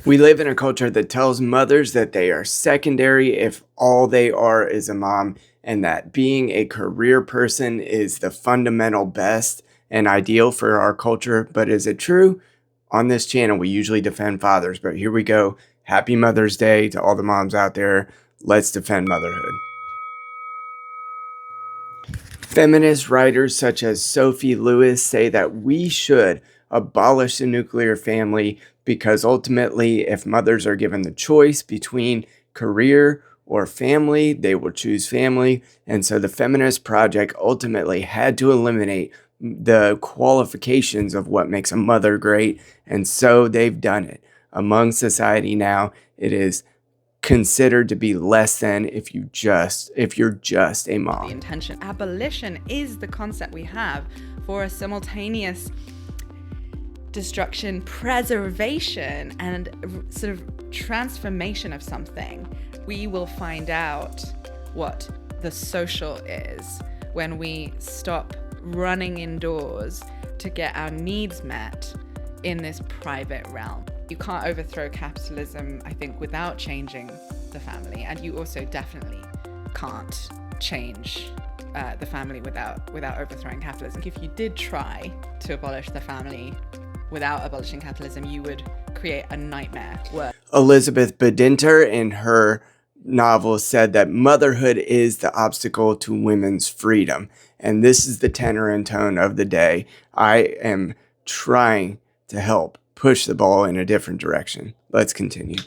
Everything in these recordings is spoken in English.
We live in a culture that tells mothers that they are secondary if all they are is a mom, and that being a career person is the fundamental best and ideal for our culture. But is it true? On this channel, we usually defend fathers, but here we go. Happy Mother's Day to all the moms out there. Let's defend motherhood. Feminist writers such as Sophie Lewis say that we should abolish the nuclear family because ultimately, if mothers are given the choice between career or family, they will choose family. And so the Feminist Project ultimately had to eliminate the qualifications of what makes a mother great. And so they've done it. Among society now, it is considered to be less than if you're just a mom. The intention. Abolition is the concept we have for a simultaneous destruction, preservation, and sort of transformation of something. We will find out what the social is when we stop running indoors to get our needs met in this private realm. You can't overthrow capitalism, I think, without changing the family, and you also definitely can't change the family without overthrowing capitalism. If you did try to abolish the family without abolishing capitalism, you would create a nightmare. Elizabeth Badinter, in her novel, said that motherhood is the obstacle to women's freedom. And this is the tenor and tone of the day. I am trying to help push the ball in a different direction. Let's continue.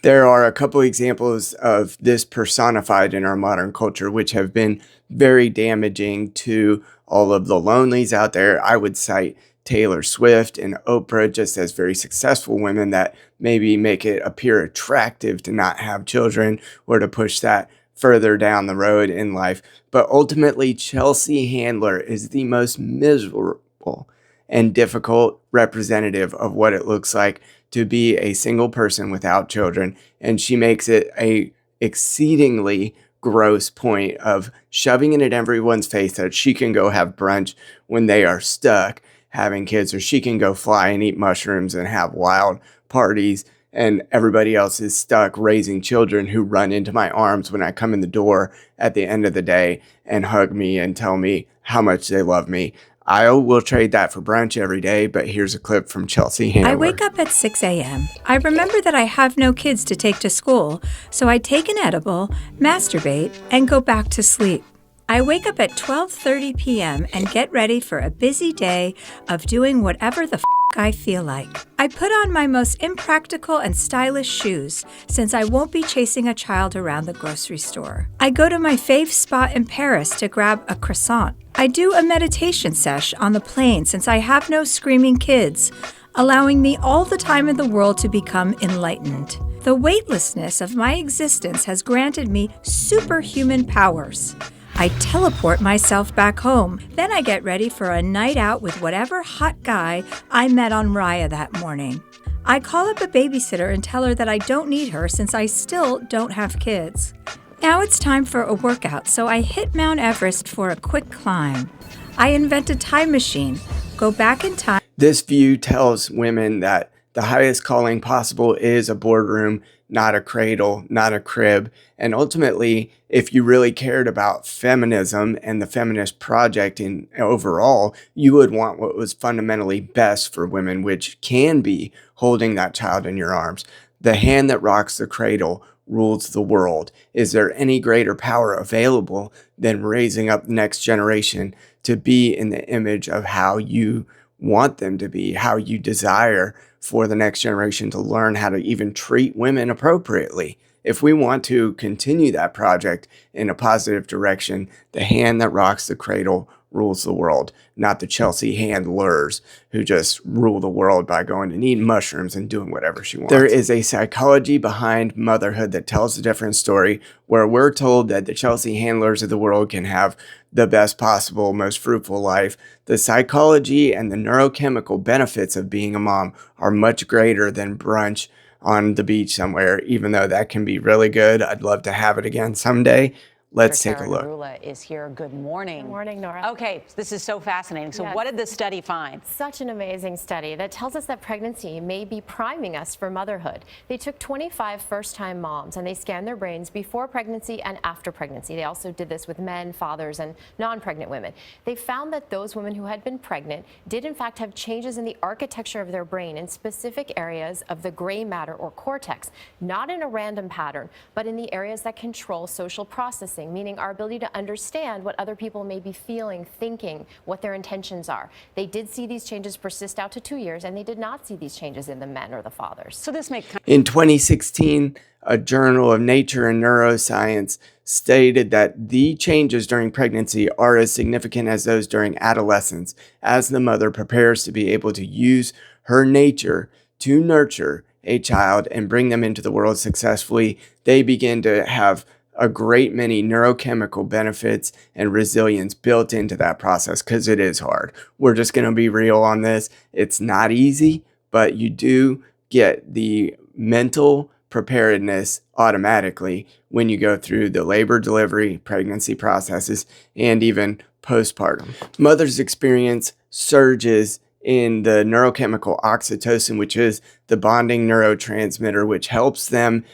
There are a couple examples of this personified in our modern culture, which have been very damaging to all of the lonelies out there. I would cite Taylor Swift and Oprah just as very successful women that maybe make it appear attractive to not have children or to push that further down the road in life. But ultimately, Chelsea Handler is the most miserable and difficult representative of what it looks like to be a single person without children. And she makes it a exceedingly gross point of shoving it in everyone's face that she can go have brunch when they are stuck having kids, or she can go fly and eat mushrooms and have wild parties, and everybody else is stuck raising children who run into my arms when I come in the door at the end of the day and hug me and tell me how much they love me. I will trade that for brunch every day, but here's a clip from Chelsea Handler. I wake up at 6 a.m. I remember that I have no kids to take to school, so I take an edible, masturbate, and go back to sleep. I wake up at 12:30 p.m. and get ready for a busy day of doing whatever the I feel like. I put on my most impractical and stylish shoes since I won't be chasing a child around the grocery store. I go to my fave spot in Paris to grab a croissant. I do a meditation sesh on the plane since I have no screaming kids, allowing me all the time in the world to become enlightened. The weightlessness of my existence has granted me superhuman powers. I teleport myself back home. Then I get ready for a night out with whatever hot guy I met on Raya that morning. I call up a babysitter and tell her that I don't need her since I still don't have kids. Now it's time for a workout, so I hit Mount Everest for a quick climb. I invent a time machine, go back in time. This view tells women that the highest calling possible is a boardroom, not a cradle, not a crib. And ultimately, if you really cared about feminism and the feminist project in overall, you would want what was fundamentally best for women, which can be holding that child in your arms. The hand that rocks the cradle rules the world. Is there any greater power available than raising up the next generation to be in the image of how you want them to be, how you desire for the next generation to learn how to even treat women appropriately? If we want to continue that project in a positive direction, the hand that rocks the cradle rules the world, not the Chelsea handlers who just rule the world by going and eating mushrooms and doing whatever she wants. There is a psychology behind motherhood that tells a different story, where we're told that the Chelsea handlers of the world can have the best possible, most fruitful life. The psychology and the neurochemical benefits of being a mom are much greater than brunch on the beach somewhere, even though that can be really good. I'd love to have it again someday. Let's take a look. Narula is here. Good morning. Good morning, Nora. Okay, this is so fascinating. So Yes. what did the study find? Such an amazing study that tells us that pregnancy may be priming us for motherhood. They took 25 first-time moms and they scanned their brains before pregnancy and after pregnancy. They also did this with men, fathers, and non-pregnant women. They found that those women who had been pregnant did in fact have changes in the architecture of their brain in specific areas of the gray matter or cortex, not in a random pattern, but in the areas that control social processing, meaning our ability to understand what other people may be feeling, thinking, what their intentions are. They did see these changes persist out to 2 years, and they did not see these changes in the men or the fathers. So this makes In 2016, a journal of Nature and Neuroscience stated that the changes during pregnancy are as significant as those during adolescence, as the mother prepares to be able to use her nature to nurture a child and bring them into the world successfully. They begin to have a great many neurochemical benefits and resilience built into that process because it is hard. We're just going to be real on this. It's not easy, but you do get the mental preparedness automatically when you go through the labor, delivery, pregnancy processes, and even postpartum. Mothers experience surges in the neurochemical oxytocin, which is the bonding neurotransmitter, which helps them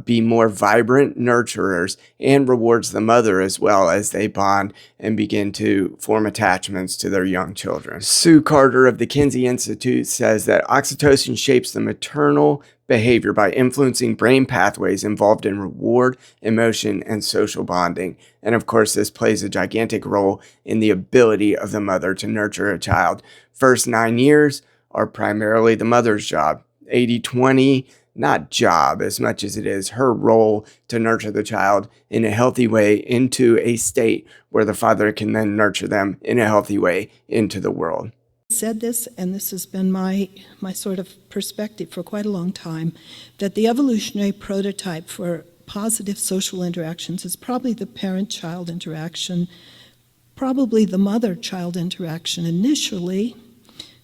be more vibrant nurturers and rewards the mother as well as they bond and begin to form attachments to their young children. Sue Carter of the Kinsey Institute says that oxytocin shapes the maternal behavior by influencing brain pathways involved in reward, emotion, and social bonding. And of course, this plays a gigantic role in the ability of the mother to nurture a child. First 9 years are primarily the mother's job. 80-20, not job as much as it is her role to nurture the child in a healthy way into a state where the father can then nurture them in a healthy way into the world. Said this, and this has been my sort of perspective for quite a long time, that the evolutionary prototype for positive social interactions is probably the parent-child interaction, probably the mother-child interaction initially,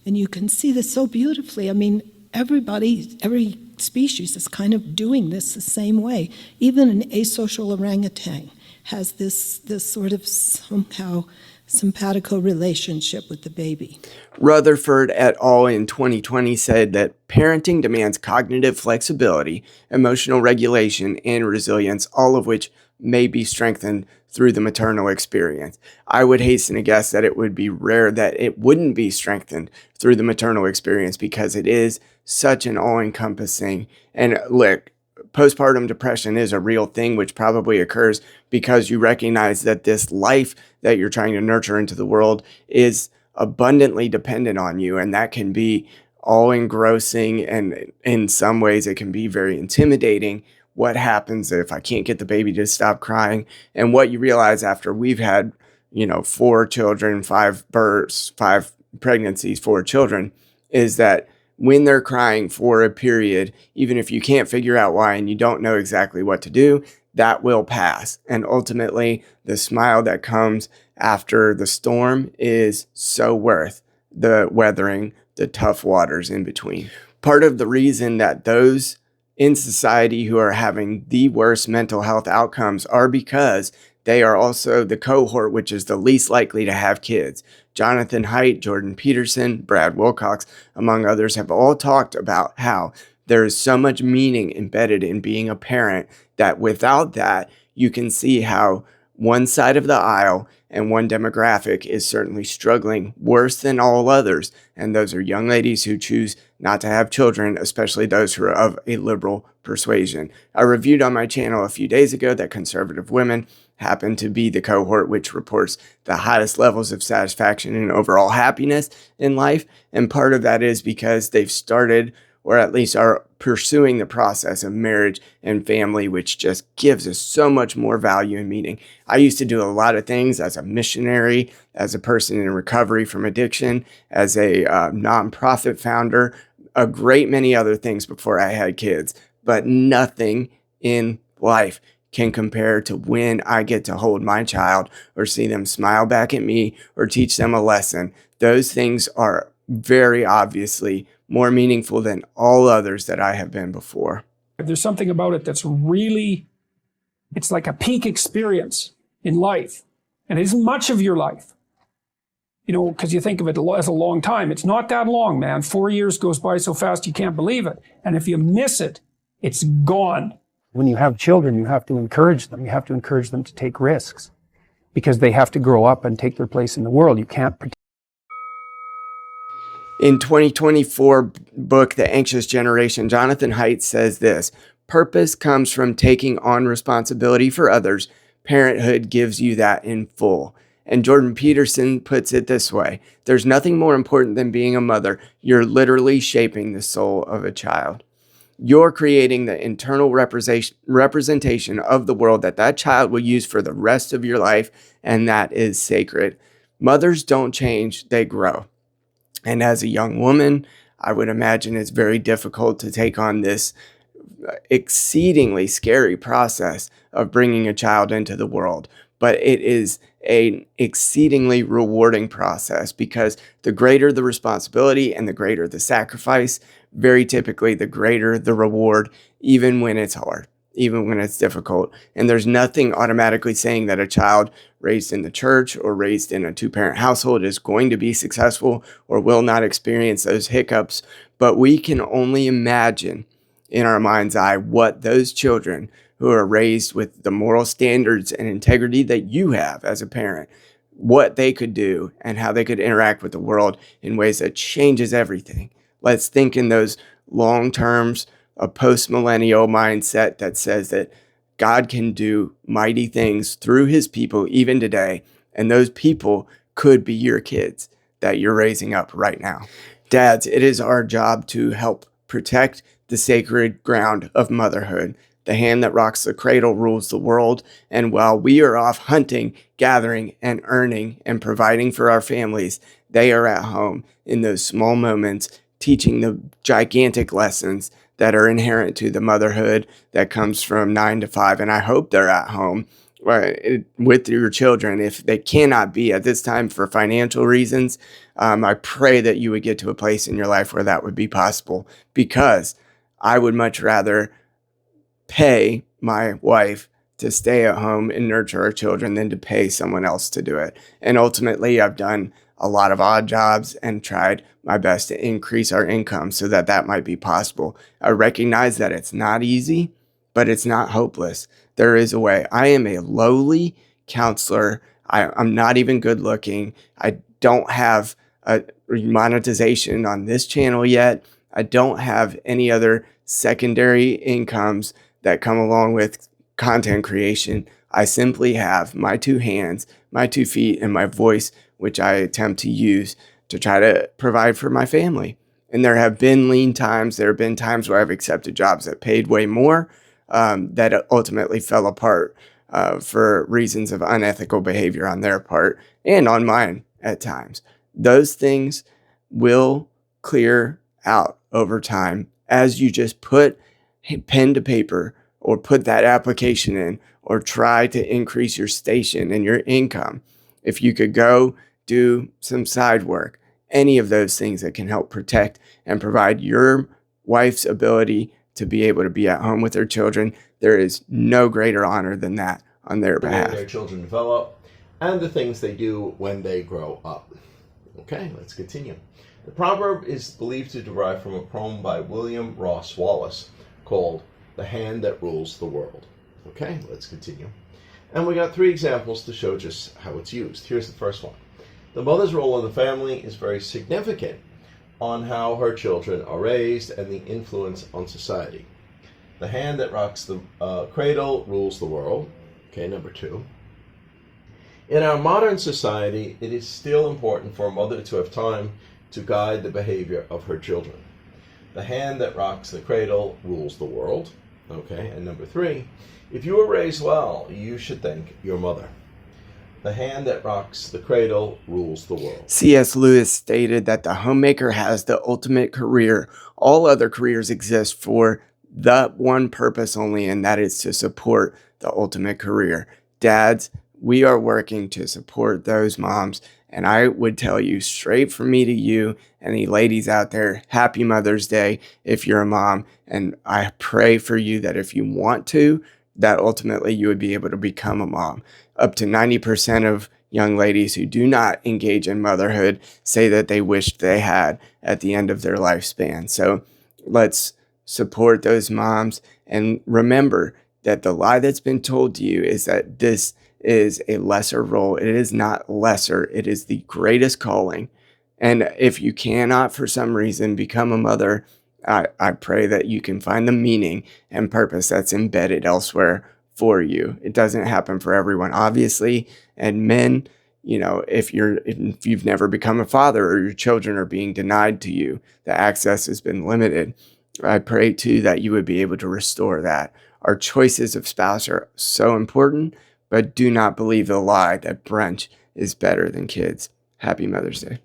and you can see this so beautifully. I mean, every species is kind of doing this the same way. Even an asocial orangutan has this sort of somehow simpatico relationship with the baby. Rutherford et al. In 2020 said that parenting demands cognitive flexibility, emotional regulation, and resilience, all of which may be strengthened through the maternal experience. I would hasten to guess that it would be rare that it wouldn't be strengthened through the maternal experience because it is such an all-encompassing. And look, postpartum depression is a real thing, which probably occurs because you recognize that this life that you're trying to nurture into the world is abundantly dependent on you. And that can be all engrossing. And in some ways, it can be very intimidating. What happens if I can't get the baby to stop crying? And what you realize after we've had, 4 children, 5 births, 5 pregnancies, 4 children, is that when they're crying for a period, even if you can't figure out why and you don't know exactly what to do, that will pass. And ultimately, the smile that comes after the storm is so worth the weathering the tough waters in between. Part of the reason that those in society who are having the worst mental health outcomes are because they are also the cohort which is the least likely to have kids. Jonathan Haidt, Jordan Peterson, Brad Wilcox, among others, have all talked about how there is so much meaning embedded in being a parent that without that, you can see how one side of the aisle and one demographic is certainly struggling worse than all others. And those are young ladies who choose not to have children, especially those who are of a liberal persuasion. I reviewed on my channel a few days ago that conservative women happen to be the cohort which reports the highest levels of satisfaction and overall happiness in life. And part of that is because they've started, or at least are pursuing, the process of marriage and family, which just gives us so much more value and meaning. I used to do a lot of things as a missionary, as a person in recovery from addiction, as a nonprofit founder, a great many other things before I had kids, but nothing in life can compare to when I get to hold my child or see them smile back at me or teach them a lesson. Those things are very obviously more meaningful than all others that I have been before. There's something about it that's really, it's like a peak experience. in life. And it isn't much of your life. You know, because you think of it as a long time. It's not that long, man. 4 years goes by so fast you can't believe it. And if you miss it, it's gone. When you have children, you have to encourage them. You have to encourage them to take risks because they have to grow up and take their place in the world. You can't pretend. In 2024 book, The Anxious Generation, Jonathan Haidt says this: purpose comes from taking on responsibility for others. Parenthood gives you that in full. And Jordan Peterson puts it this way: there's nothing more important than being a mother. You're literally shaping the soul of a child. You're creating the internal representation of the world that child will use for the rest of your life, and that is sacred. Mothers don't change, they grow. And as a young woman, I would imagine it's very difficult to take on this exceedingly scary process of bringing a child into the world. But it is an exceedingly rewarding process because the greater the responsibility and the greater the sacrifice, very typically the greater the reward, even when it's hard, even when it's difficult. And there's nothing automatically saying that a child raised in the church or raised in a two-parent household is going to be successful or will not experience those hiccups. But we can only imagine in our mind's eye what those children who are raised with the moral standards and integrity that you have as a parent, what they could do and how they could interact with the world in ways that changes everything. Let's think in those long terms, a post-millennial mindset that says that God can do mighty things through his people even today, and those people could be your kids that you're raising up right now. Dads, it is our job to help protect the sacred ground of motherhood. The hand that rocks the cradle rules the world, and while we are off hunting, gathering, and earning and providing for our families, they are at home in those small moments, teaching the gigantic lessons that are inherent to the motherhood that comes from 9 to 5. And I hope they're at home with your children. If they cannot be at this time for financial reasons, I pray that you would get to a place in your life where that would be possible, because I would much rather pay my wife to stay at home and nurture our children than to pay someone else to do it. And ultimately, I've done a lot of odd jobs and tried my best to increase our income so that that might be possible. I recognize that it's not easy, but it's not hopeless. There is a way. I am a lowly counselor. I'm not even good looking. I don't have a monetization on this channel yet. I don't have any other secondary incomes that come along with content creation. I simply have my two hands, my 2 feet, and my voice, which I attempt to use to try to provide for my family. And there have been lean times. There have been times where I've accepted jobs that paid way more, that ultimately fell apart for reasons of unethical behavior on their part and on mine at times. Those things will clear out over time as you just put pen to paper or put that application in or try to increase your station and your income. If you could go do some side work, any of those things that can help protect and provide your wife's ability to be able to be at home with their children, there is no greater honor than that on their behalf. Their children develop and the things they do when they grow up. Okay, let's continue. The proverb is believed to derive from a poem by William Ross Wallace called "The Hand That Rules the World." Okay, let's continue. And we got 3 examples to show just how it's used. Here's the first one. The mother's role in the family is very significant on how her children are raised and the influence on society. The hand that rocks the cradle rules the world. Okay, number 2. In our modern society, it is still important for a mother to have time to guide the behavior of her children. The hand that rocks the cradle rules the world. Okay, and number 3, if you were raised well, you should thank your mother. The hand that rocks the cradle rules the world. C.S. Lewis stated that the homemaker has the ultimate career. All other careers exist for the one purpose only, and that is to support the ultimate career. Dads, we are working to support those moms. And I would tell you, straight from me to you, any ladies out there, happy Mother's Day if you're a mom. And I pray for you that if you want to, that ultimately you would be able to become a mom. Up to 90% of young ladies who do not engage in motherhood say that they wished they had at the end of their lifespan. So let's support those moms and remember that the lie that's been told to you is that this is a lesser role. It is not lesser. It is the greatest calling. And if you cannot, for some reason, become a mother, I pray that you can find the meaning and purpose that's embedded elsewhere for you. It doesn't happen for everyone, obviously. And men, if you've never become a father or your children are being denied to you, the access has been limited. I pray too that you would be able to restore that. Our choices of spouse are so important, but do not believe the lie that brunch is better than kids. Happy Mother's Day.